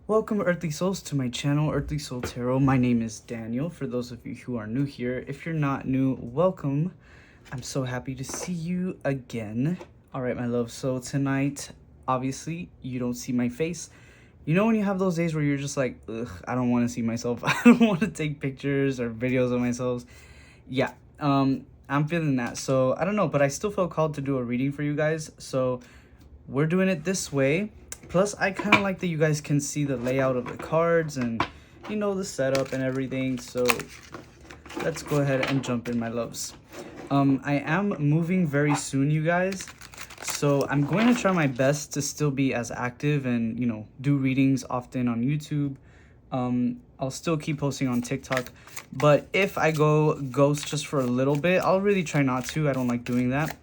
Welcome, Earthly Souls, to my channel, Earthly Soul Tarot. My name is Daniel. For those of you who are new here, if you're not new, welcome. I'm so happy to see you again. All right, my love. So tonight, obviously, you don't see my face. You know when you have those days where you're just like, ugh, I don't want to see myself. I don't want to take pictures or videos of myself. Yeah, I'm feeling that. So I don't know, but I still feel called to do a reading for you guys. So we're doing it this way. Plus, I kind of like that you guys can see the layout of the cards and, you know, the setup and everything. So let's go ahead and jump in, my loves. I am moving very soon, you guys. So I'm going to try my best to still be as active and, you know, do readings often on YouTube. I'll still keep posting on TikTok. But if I go ghost just for a little bit, I'll really try not to. I don't like doing that.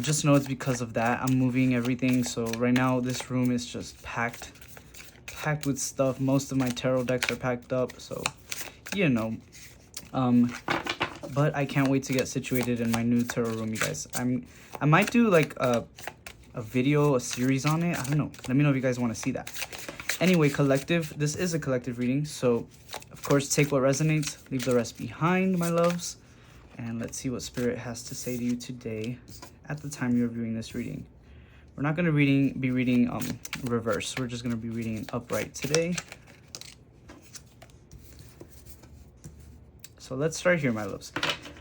Just know it's because of that. I'm moving everything, so right now this room is just packed with stuff. Most of my tarot decks are packed up, so you know. But I can't wait to get situated in my new tarot room, you guys. I might do like a video, a series on it. I don't know. Let me know if you guys want to see that. Anyway, collective. This is a collective reading, so of course take what resonates, leave the rest behind, my loves. And let's see what Spirit has to say to you today at the time you're viewing this reading. We're not going to be reading reverse. We're just going to be reading an upright today. So let's start here, my loves.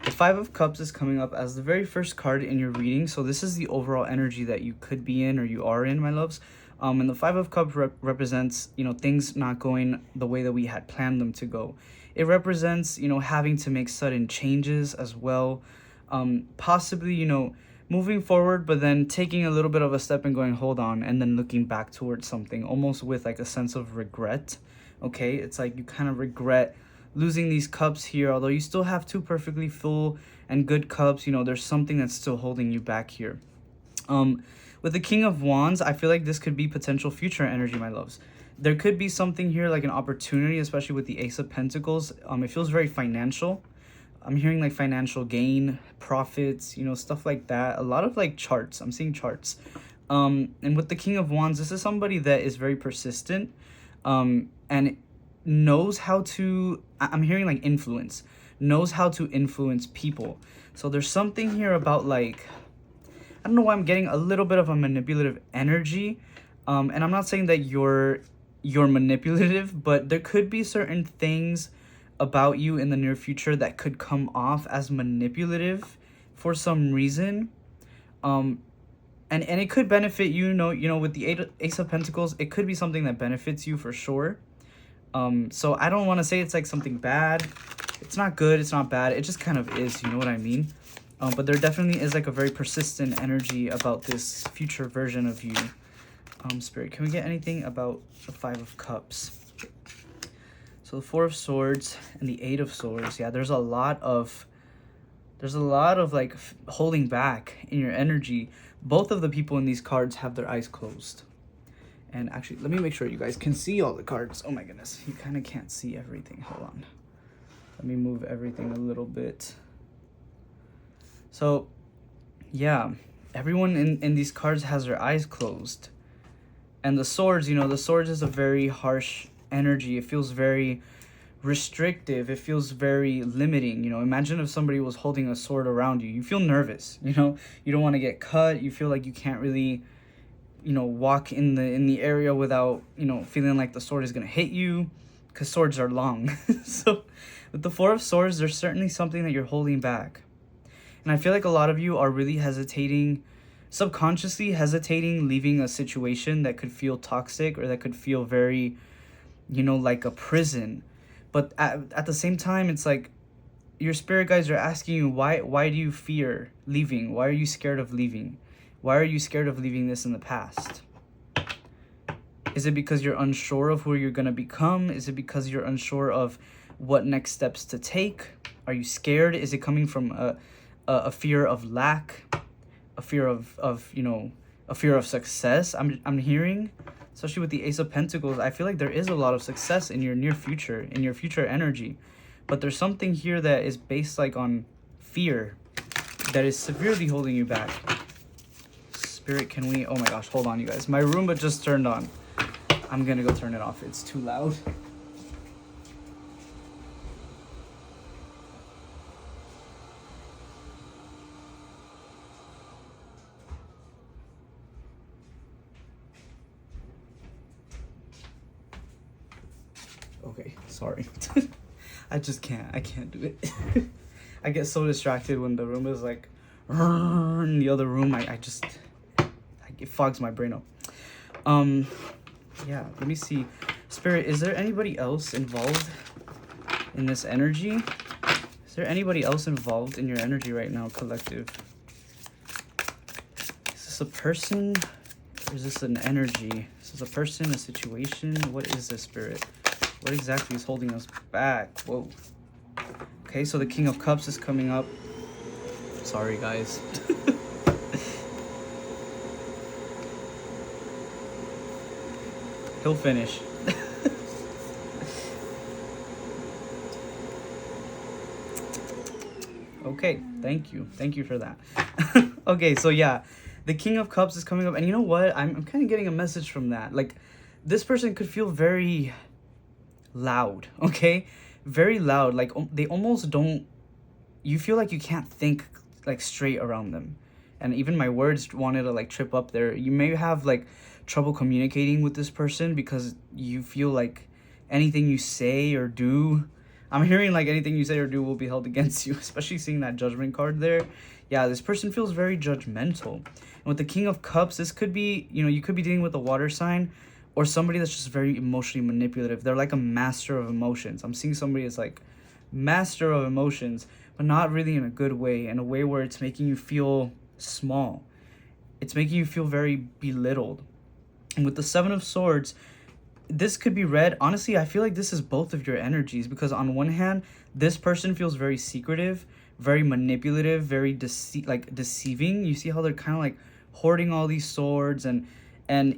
The Five of Cups is coming up as the very first card in your reading. So this is the overall energy that you could be in or you are in, my loves. And the Five of Cups represents, you know, things not going the way that we had planned them to go. It represents, you know, having to make sudden changes as well. Possibly, you know, moving forward, but then taking a little bit of a step and going, hold on, and then looking back towards something, almost with like a sense of regret. Okay, it's like you kind of regret losing these cups here, although you still have two perfectly full and good cups. You know, there's something that's still holding you back here. With the King of Wands, I feel like this could be potential future energy, my loves. There could be something here like an opportunity, especially with the Ace of Pentacles. It feels very financial. I'm hearing like financial gain, profits, you know, stuff like that. A lot of like charts. I'm seeing charts. And with the King of Wands, this is somebody that is very persistent and knows how to, I'm hearing like influence, knows how to influence people. So there's something here about like, I don't know why I'm getting a little bit of a manipulative energy. And I'm not saying that you're manipulative, but there could be certain things about you in the near future that could come off as manipulative for some reason. And it could benefit you, you know, with the Ace of Pentacles, it could be something that benefits you for sure. So I don't want to say it's like something bad. It's not good, it's not bad, it just kind of is, you know what I mean? But there definitely is like a very persistent energy about this future version of you. Spirit, can we get anything about the Five of Cups? So the Four of Swords and the Eight of Swords. Yeah, there's a lot of like holding back in your energy. Both of the people in these cards have their eyes closed. And actually, let me make sure you guys can see all the cards. Oh my goodness, you kind of can't see everything. Hold on. Let me move everything a little bit. So, yeah, everyone in these cards has their eyes closed. And the swords, you know, the swords is a very harsh energy. It feels very restrictive. It feels very limiting. You know, imagine if somebody was holding a sword around you. You feel nervous, you know, you don't want to get cut. You feel like you can't really, you know, walk in the area without, you know, feeling like the sword is going to hit you, because swords are long. So with the Four of Swords, there's certainly something that you're holding back. And I feel like a lot of you are really hesitating, subconsciously hesitating, leaving a situation that could feel toxic or that could feel very, you know, like a prison. But at the same time, it's like your spirit guides are asking you, why do you fear leaving? Why are you scared of leaving? Why are you scared of leaving this in the past? Is it because you're unsure of who you're going to become? Is it because you're unsure of what next steps to take? Are you scared? Is it coming from a fear of lack, a fear of you know, a fear of success? I'm hearing, especially with the Ace of Pentacles, I feel like there is a lot of success in your near future, in your future energy. But there's something here that is based like on fear that is severely holding you back. Spirit, can we, oh my gosh, hold on, you guys. My Roomba just turned on. I'm gonna go turn it off. It's too loud. Okay, sorry. I can't do it. I get so distracted when the room is like in the other room. It fogs my brain up. Yeah, let me see. Spirit, is there anybody else involved in this energy? Is there anybody else involved in your energy right now, collective? Is this a person or is this an energy? Is this a person, a situation? What is this, Spirit? What exactly is holding us back? Whoa. Okay, so the King of Cups is coming up. Sorry, guys. He'll finish. Okay, thank you. Thank you for that. Okay, so yeah, the King of Cups is coming up. And you know what? I'm kind of getting a message from that. Like, this person could feel very loud, okay? Very loud. Like, they almost don't... You feel like you can't think, like, straight around them. And even my words wanted to, like, trip up there. You may have, like, trouble communicating with this person because you feel like anything you say or do... I'm hearing, like, anything you say or do will be held against you, especially seeing that Judgment card there. Yeah, this person feels very judgmental. And with the King of Cups, this could be, you know, you could be dealing with a water sign or somebody that's just very emotionally manipulative. They're like a master of emotions. I'm seeing somebody that's like master of emotions, but not really in a good way, in a way where it's making you feel small. It's making you feel very belittled. And with the Seven of Swords, this could be read, honestly, I feel like this is both of your energies, because on one hand, this person feels very secretive, very manipulative, very deceiving. You see how they're kind of like hoarding all these swords and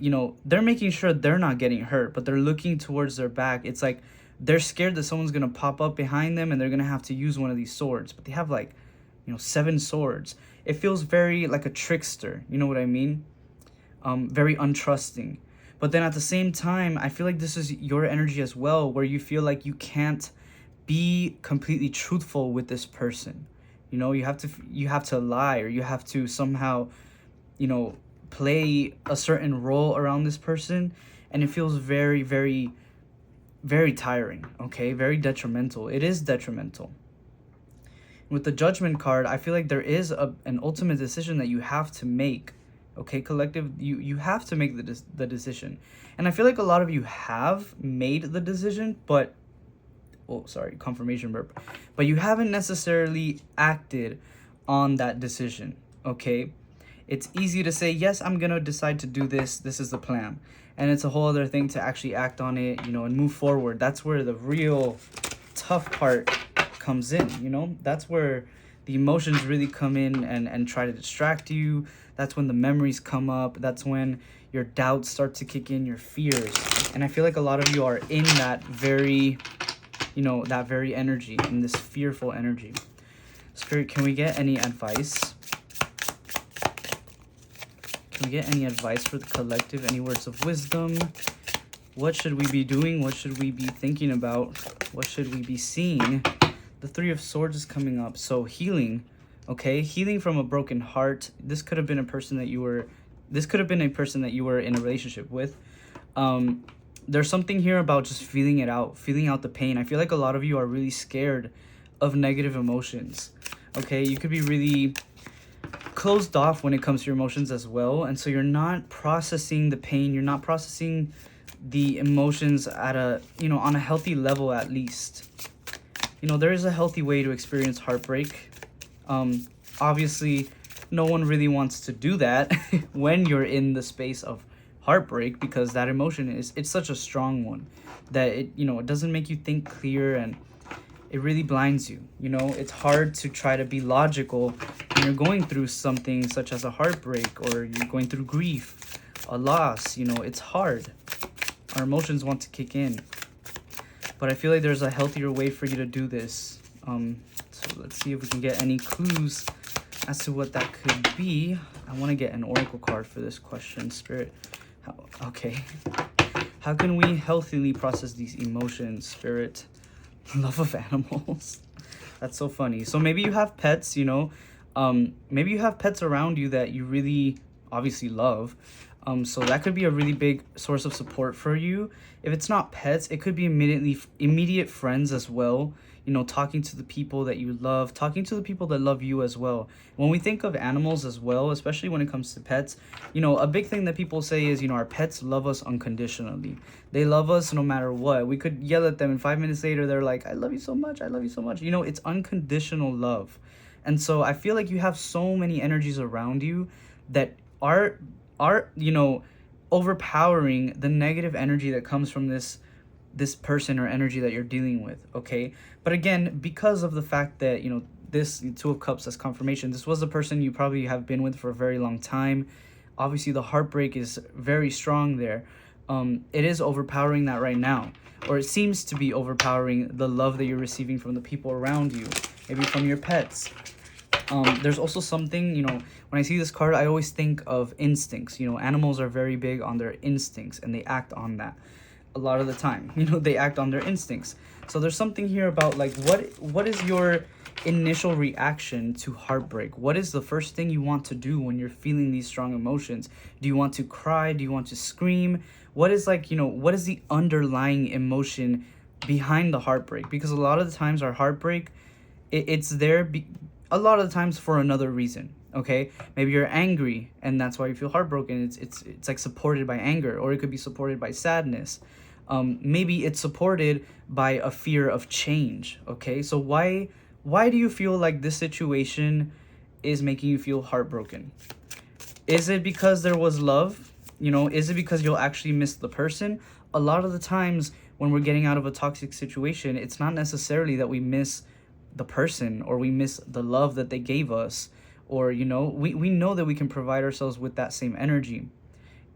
you know, they're making sure they're not getting hurt, but they're looking towards their back. It's like they're scared that someone's going to pop up behind them and they're going to have to use one of these swords, but they have like, you know, 7 swords. It feels very like a trickster, you know what I mean? Very untrusting. But then at the same time, I feel like this is your energy as well, where you feel like you can't be completely truthful with this person. You know, you have to lie, or you have to somehow, you know, play a certain role around this person, and it feels very, very, very tiring, okay? Very detrimental. It is detrimental. With the Judgment card, I feel like there is an ultimate decision that you have to make. Okay, collective, you have to make the decision. And I feel like a lot of you have made the decision, but oh, sorry, confirmation burp. But you haven't necessarily acted on that decision, okay? It's easy to say, yes, I'm going to decide to do this. This is the plan. And it's a whole other thing to actually act on it, you know, and move forward. That's where the real tough part comes in, you know? That's where the emotions really come in and try to distract you. That's when the memories come up. That's when your doubts start to kick in, your fears. And I feel like a lot of you are in that very, you know, that very energy, in this fearful energy. Spirit, can we get any advice? Can we get any advice for the collective? Any words of wisdom? What should we be doing? What should we be thinking about? What should we be seeing? The Three of Swords is coming up. So healing, okay? Healing from a broken heart. This could have been a person that you were... This could have been a person that you were in a relationship with. There's something here about just feeling it out. Feeling out the pain. I feel like a lot of you are really scared of negative emotions. Okay? You could be really closed off when it comes to your emotions as well. And so you're not processing the pain. You're not processing the emotions at a, you know, on a healthy level at least. You know, there is a healthy way to experience heartbreak. Obviously, no one really wants to do that when you're in the space of heartbreak, because that emotion it's such a strong one that it, you know, it doesn't make you think clear, and it really blinds you. You know, it's hard to try to be logical when you're going through something such as a heartbreak, or you're going through grief, a loss. You know, it's hard. Our emotions want to kick in. But I feel like there's a healthier way for you to do this. So let's see if we can get any clues as to what that could be. I want to get an oracle card for this question, Spirit. Okay. How can we healthily process these emotions, Spirit? Love of animals. That's so funny. So maybe you have pets, you know, maybe you have pets around you that you really obviously love. So that could be a really big source of support for you. If it's not pets, it could be immediate friends as well. You know, talking to the people that you love, talking to the people that love you as well. When we think of animals as well, especially when it comes to pets, you know, a big thing that people say is, you know, our pets love us unconditionally. They love us no matter what. We could yell at them and 5 minutes later they're like, I love you so much, I love you so much. You know, it's unconditional love. And so I feel like you have so many energies around you that are you know, overpowering the negative energy that comes from this person or energy that you're dealing with, okay? But again, because of the fact that, you know, this Two of Cups as confirmation, this was a person you probably have been with for a very long time. Obviously the heartbreak is very strong there. It is overpowering that right now, or it seems to be overpowering the love that you're receiving from the people around you, maybe from your pets. There's also something, you know, when I see this card, I always think of instincts. You know, animals are very big on their instincts and they act on that a lot of the time. You know, they act on their instincts. So there's something here about like what is your initial reaction to heartbreak? What is the first thing you want to do when you're feeling these strong emotions? Do you want to cry? Do you want to scream? What is, like, you know, what is the underlying emotion behind the heartbreak? Because a lot of the times our heartbreak, it's there a lot of the times for another reason. Okay, maybe you're angry and that's why you feel heartbroken. It's like supported by anger, or it could be supported by sadness. Maybe it's supported by a fear of change. Okay, so why do you feel like this situation is making you feel heartbroken? Is it because there was love? You know, is it because you'll actually miss the person? A lot of the times when we're getting out of a toxic situation, it's not necessarily that we miss the person or we miss the love that they gave us, or, you know, we know that we can provide ourselves with that same energy.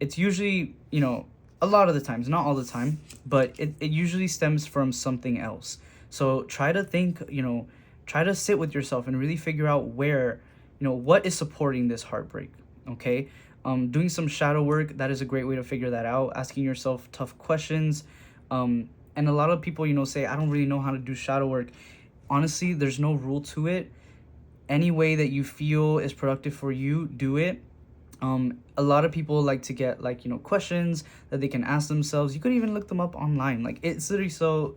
It's usually, you know, a lot of the times, not all the time, but it usually stems from something else. So try to think, you know, try to sit with yourself and really figure out where, you know, what is supporting this heartbreak. Okay, doing some shadow work, that is a great way to figure that out. Asking yourself tough questions. And a lot of people, you know, say, I don't really know how to do shadow work. Honestly, there's no rule to it. Any way that you feel is productive for you, do it. A lot of people like to get, like, you know, questions that they can ask themselves. You could even look them up online. Like, it's literally so,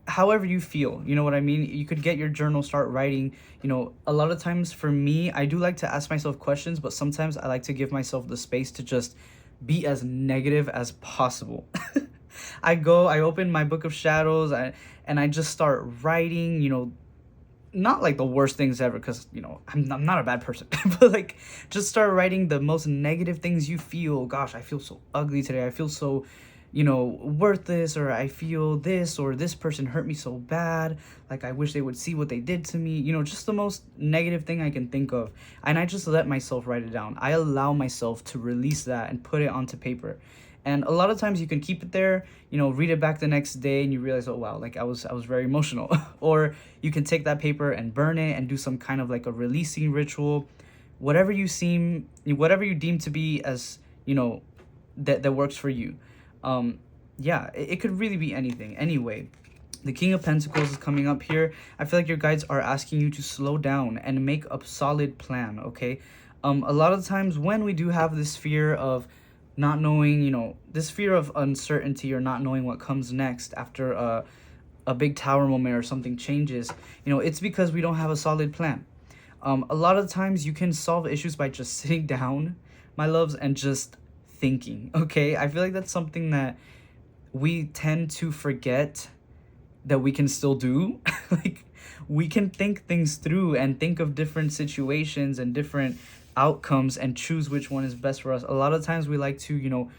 however you feel, you know what I mean? You could get your journal, start writing. You know, a lot of times for me, I do like to ask myself questions, but sometimes I like to give myself the space to just be as negative as possible. I open my book of shadows, and I just start writing, you know, not like the worst things ever, because, you know, I'm not a bad person, but like, just start writing the most negative things you feel. Gosh, I feel so ugly today. I feel so, you know, worthless, or I feel this, or this person hurt me so bad. Like, I wish they would see what they did to me. You know, just the most negative thing I can think of. And I just let myself write it down. I allow myself to release that and put it onto paper. And a lot of times you can keep it there, you know, read it back the next day and you realize, oh wow, like I was very emotional. Or you can take that paper and burn it and do some kind of like a releasing ritual. Whatever you deem to be as, you know, that works for you. Yeah, it could really be anything. Anyway, the King of Pentacles is coming up here. I feel like your guides are asking you to slow down and make a solid plan, okay? A lot of the times when we do have this fear of not knowing, you know, this fear of uncertainty, or not knowing what comes next after a big tower moment or something changes, you know, it's because we don't have a solid plan. A lot of times you can solve issues by just sitting down, my loves, and just thinking, okay? I feel like that's something that we tend to forget that we can still do. Like, we can think things through and think of different situations and different outcomes and choose which one is best for us. A lot of times we like to, you know,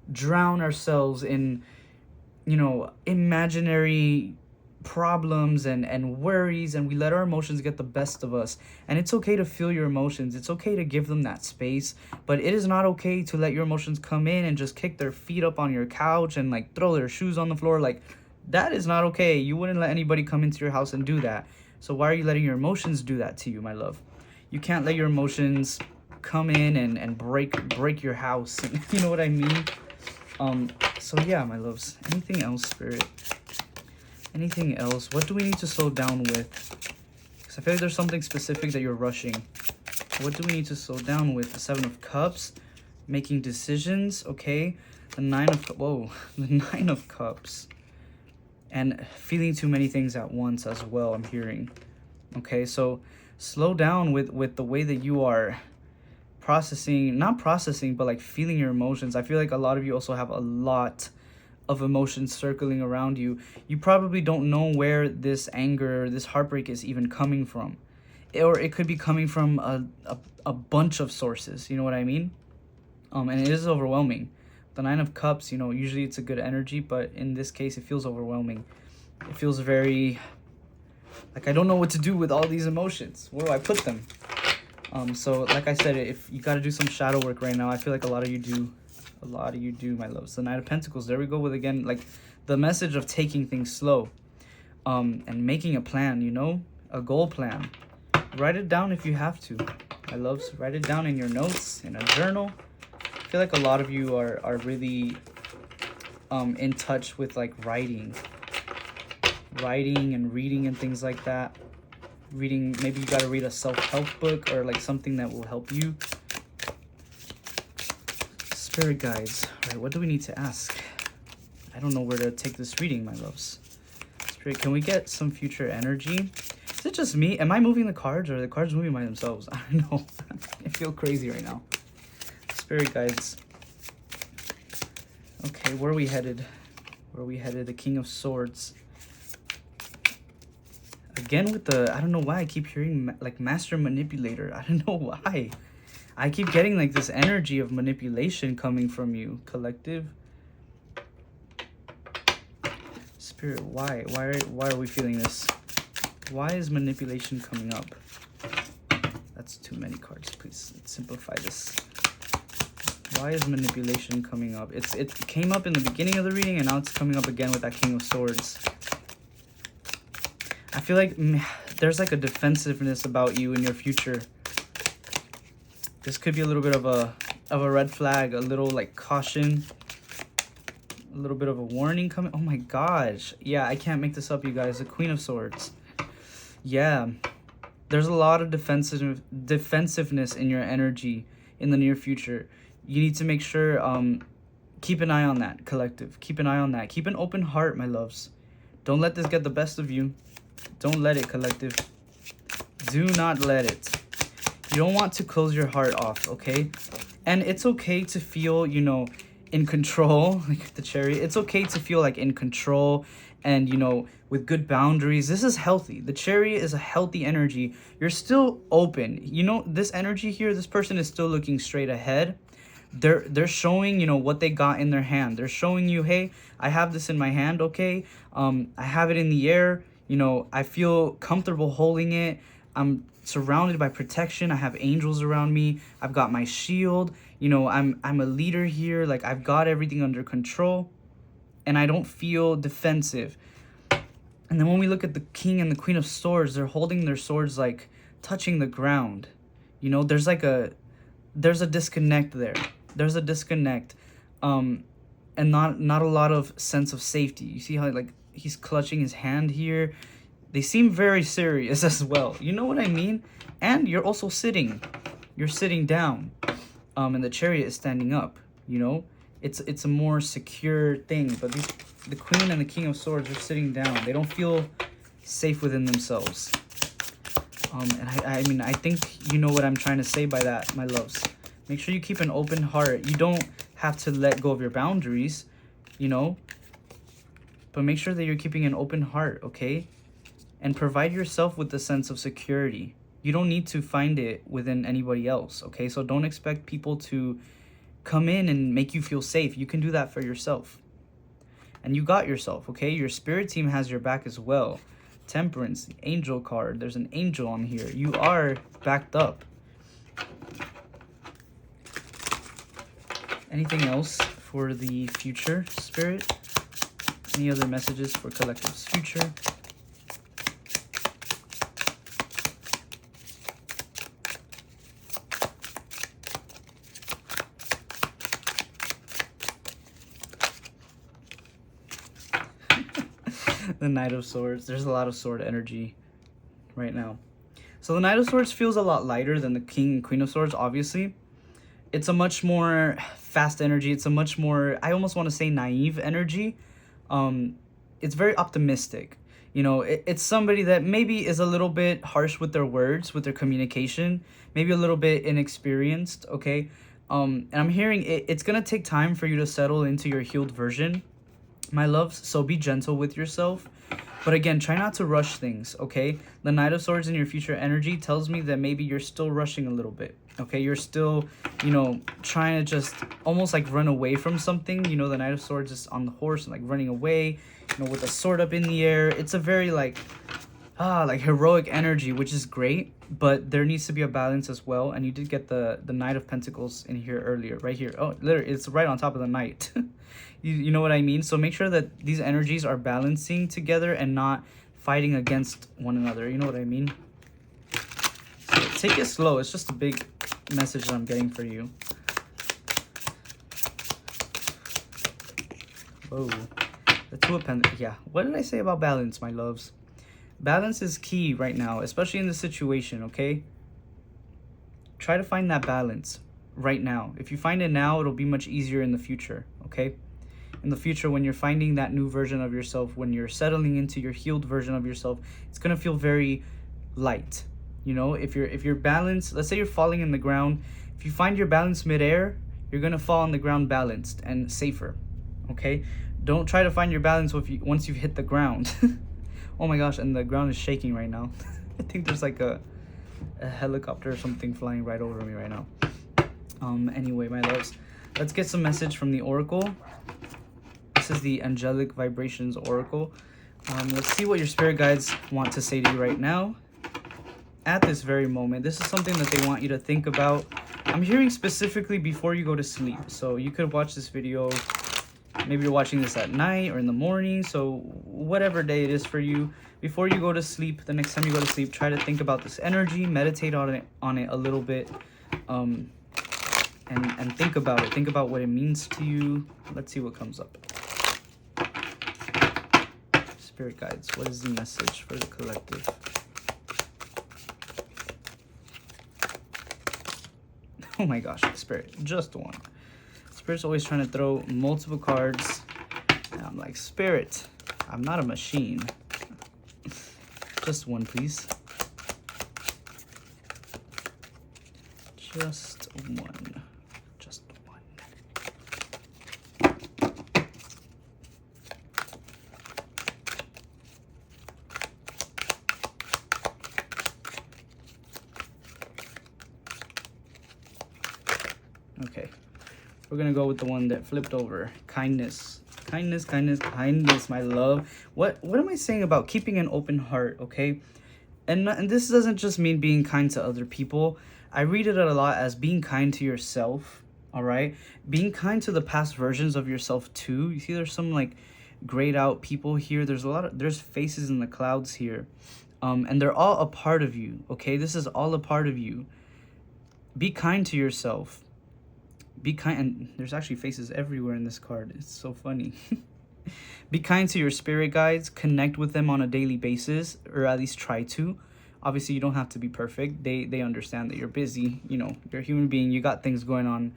drown ourselves in, you know, imaginary problems and worries, and we let our emotions get the best of us. And it's okay to feel your emotions. It's okay to give them that space, but it is not okay to let your emotions come in and just kick their feet up on your couch and like throw their shoes on the floor. Like, that is not okay. You wouldn't let anybody come into your house and do that. So why are you letting your emotions do that to you, my love? You can't let your emotions come in and break your house. You know what I mean? So yeah, my loves. Anything else, Spirit? Anything else? What do we need to slow down with? Because I feel like there's something specific that you're rushing. What do we need to slow down with? The Seven of Cups, making decisions, okay? The Nine of... Whoa. The Nine of Cups. And feeling too many things at once as well, I'm hearing. Okay, so slow down with the way that you are processing, not processing, but like feeling your emotions. I feel like a lot of you also have a lot of emotions circling around you. You probably don't know where this anger, this heartbreak is even coming from. Or it could be coming from a bunch of sources, you know what I mean? And it is overwhelming. The Nine of Cups, you know, usually it's a good energy, but in this case, it feels overwhelming. It feels very, like, I don't know what to do with all these emotions. Where do I put them? So, like I said, if you got to do some shadow work right now, I feel like a lot of you do. A lot of you do, my loves. The Knight of Pentacles, there we go with, again, like, the message of taking things slow. And making a plan, you know? A goal plan. Write it down if you have to. My loves, write it down in your notes, in a journal. I feel like a lot of you are really in touch with like writing and reading and things like that. Reading, maybe you got to read a self-help book or like something that will help you. Spirit guides. All right, what do we need to ask? I don't know where to take this reading, my loves. Spirit, can we get some future energy? Is it just me? Am I moving the cards or are the cards moving by themselves? I don't know. I feel crazy right now. Spirit guides. Okay, where are we headed? Where are we headed? The King of Swords. Again with the... I don't know why I keep hearing like Master Manipulator. I don't know why. I keep getting like this energy of manipulation coming from you, collective. Spirit, why? Why are we feeling this? Why is manipulation coming up? That's too many cards. Please simplify this. Why is manipulation coming up? It came up in the beginning of the reading, and now it's coming up again with that King of Swords. I feel like there's like a defensiveness about you in your future. This could be a little bit of a red flag, a little like caution, a little bit of a warning coming. Oh my gosh. Yeah, I can't make this up, you guys. The Queen of Swords. Yeah. There's a lot of defensiveness in your energy in the near future. You need to make sure, keep an eye on that, collective. Keep an eye on that. Keep an open heart, my loves. Don't let this get the best of you. Don't let it, collective. Do not let it. You don't want to close your heart off, okay? And it's okay to feel, you know, in control, like the Chariot. It's okay to feel like in control and, you know, with good boundaries. This is healthy. The Chariot is a healthy energy. You're still open. You know, this energy here, this person is still looking straight ahead. They're showing, you know, what they got in their hand. They're showing you, hey, I have this in my hand, okay? I have it in the air. You know, I feel comfortable holding it. I'm surrounded by protection. I have angels around me. I've got my shield. You know, I'm a leader here. Like, I've got everything under control. And I don't feel defensive. And then when we look at the King and the Queen of Swords, they're holding their swords, like, touching the ground. You know, there's a disconnect there. There's a disconnect. And not a lot of sense of safety. You see how, like, he's clutching his hand here. They seem very serious as well. You know what I mean? And you're also sitting. You're sitting down. And the Chariot is standing up, you know? It's a more secure thing. But the Queen and the King of Swords are sitting down. They don't feel safe within themselves. And I mean, I think you know what I'm trying to say by that, my loves. Make sure you keep an open heart. You don't have to let go of your boundaries, you know? But make sure that you're keeping an open heart, okay? And provide yourself with the sense of security. You don't need to find it within anybody else, okay? So don't expect people to come in and make you feel safe. You can do that for yourself. And you got yourself, okay? Your spirit team has your back as well. Temperance, the angel card. There's an angel on here. You are backed up. Anything else for the future, Spirit? Any other messages for Collective's future? The Knight of Swords. There's a lot of sword energy right now. So the Knight of Swords feels a lot lighter than the King and Queen of Swords, obviously. It's a much more fast energy. It's a much more, I almost want to say, naive energy. It's very optimistic. You know, it's somebody that maybe is a little bit harsh with their words, with their communication, maybe a little bit inexperienced, okay? And I'm hearing it's going to take time for you to settle into your healed version, my loves. So be gentle with yourself. But again, try not to rush things, okay? The Knight of Swords in your future energy tells me that maybe you're still rushing a little bit, okay? You're still, you know, trying to just almost like run away from something. You know, the Knight of Swords is on the horse and like running away, you know, with a sword up in the air. It's a very like heroic energy, which is great, but there needs to be a balance as well. And you did get the Knight of Pentacles in here earlier, right here. Oh, literally, it's right on top of the Knight. You know what I mean? So make sure that these energies are balancing together and not fighting against one another. You know what I mean? So take it slow. It's just a big message that I'm getting for you. Whoa. The Two of Pentacles. Yeah. What did I say about balance, my loves? Balance is key right now, especially in this situation, okay? Try to find that balance right now. If you find it now, it'll be much easier in the future, okay? In the future, when you're finding that new version of yourself, when you're settling into your healed version of yourself, it's gonna feel very light. You know, if you're balanced, let's say you're falling in the ground, if you find your balance midair, you're gonna fall on the ground balanced and safer. Okay? Don't try to find your balance once you've hit the ground. Oh my gosh, and the ground is shaking right now. I think there's like a helicopter or something flying right over me right now. Anyway, my loves, let's get some message from the Oracle. This is the Angelic Vibrations Oracle. Let's see what your spirit guides want to say to you right now. At this very moment, this is something that they want you to think about. I'm hearing specifically before you go to sleep. So you could watch this video, maybe you're watching this at night or in the morning. So whatever day it is for you, before you go to sleep, the next time you go to sleep, try to think about this energy, meditate on it a little bit. And think about it. Think about what it means to you. Let's see what comes up. Spirit guides, what is the message for the collective? Oh my gosh, Spirit, just one. Spirit's always trying to throw multiple cards. And I'm like, Spirit, I'm not a machine. Just one, please. Just one. Just one. Okay. We're gonna go with the one that flipped over. Kindness. Kindness, kindness, kindness, my love. What am I saying about keeping an open heart, okay? And this doesn't just mean being kind to other people. I read it a lot as being kind to yourself, all right? Being kind to the past versions of yourself too. You see there's some like grayed out people here. There's faces in the clouds here. And they're all a part of you, okay? This is all a part of you. Be kind to yourself. Be kind, and there's actually faces everywhere in this card. It's so funny. Be kind to your spirit guides. Connect with them on a daily basis, or at least try to. Obviously, you don't have to be perfect. They understand that you're busy. You know, you're a human being. You got things going on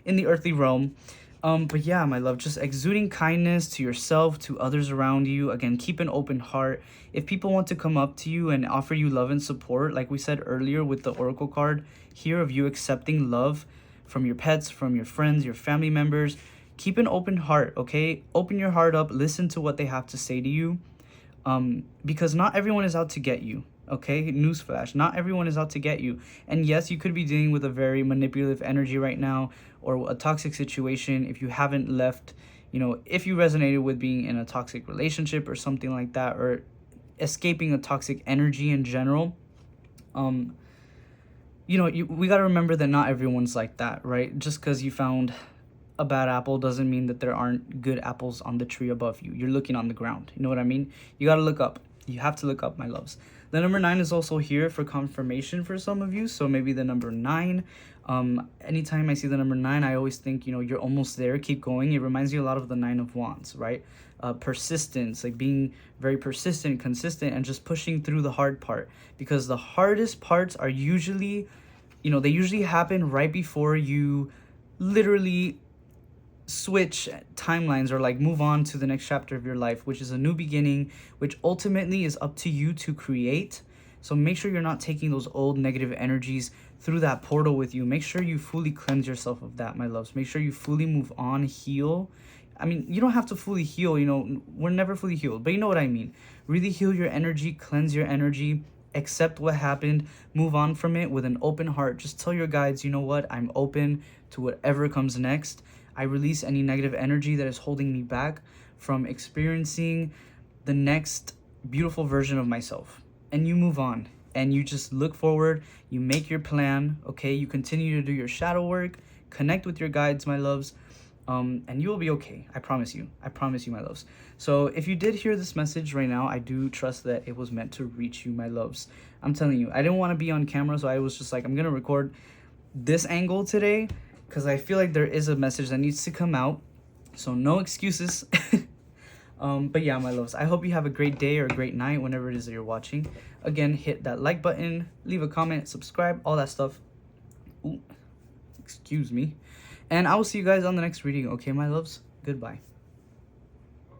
in the earthly realm. But yeah, my love, just exuding kindness to yourself, to others around you. Again, keep an open heart. If people want to come up to you and offer you love and support, like we said earlier with the Oracle card here of you accepting love from your pets, from your friends, your family members, keep an open heart, okay? Open your heart up, listen to what they have to say to you, because not everyone is out to get you, okay? Newsflash, not everyone is out to get you. And yes, you could be dealing with a very manipulative energy right now, or a toxic situation if you haven't left, you know, if you resonated with being in a toxic relationship or something like that, or escaping a toxic energy in general. You know, we got to remember that not everyone's like that, right? Just because you found a bad apple doesn't mean that there aren't good apples on the tree above you. You're looking on the ground. You know what I mean? You got to look up. You have to look up, my loves. The number 9 is also here for confirmation for some of you. So maybe the number 9. Anytime I see the number 9, I always think, you're almost there, keep going. It reminds you a lot of the 9 of Wands, right? Persistence, like being very persistent, consistent, and just pushing through the hard part, because the hardest parts are usually, they usually happen right before you literally switch timelines, or like move on to the next chapter of your life, which is a new beginning, which ultimately is up to you to create. So make sure you're not taking those old negative energies through that portal with you. Make sure you fully cleanse yourself of that, my loves. Make sure you fully move on, heal. I mean, you don't have to fully heal, we're never fully healed, but you know what I mean. Really heal your energy, cleanse your energy, accept what happened, move on from it with an open heart. Just tell your guides, you know what, I'm open to whatever comes next. I release any negative energy that is holding me back from experiencing the next beautiful version of myself. And you move on, and you just look forward, you make your plan, okay? You continue to do your shadow work, connect with your guides, my loves, and you will be okay. I promise you. I promise you, my loves. So if you did hear this message right now, I do trust that it was meant to reach you, my loves. I'm telling you, I didn't want to be on camera, so I was just like, I'm going to record this angle today, because I feel like there is a message that needs to come out. So no excuses. But yeah, my loves, I hope you have a great day or a great night whenever it is that you're watching. Again, hit that like button, leave a comment, subscribe, all that stuff. Ooh, excuse me. And I will see you guys on the next reading. Okay, my loves? Goodbye.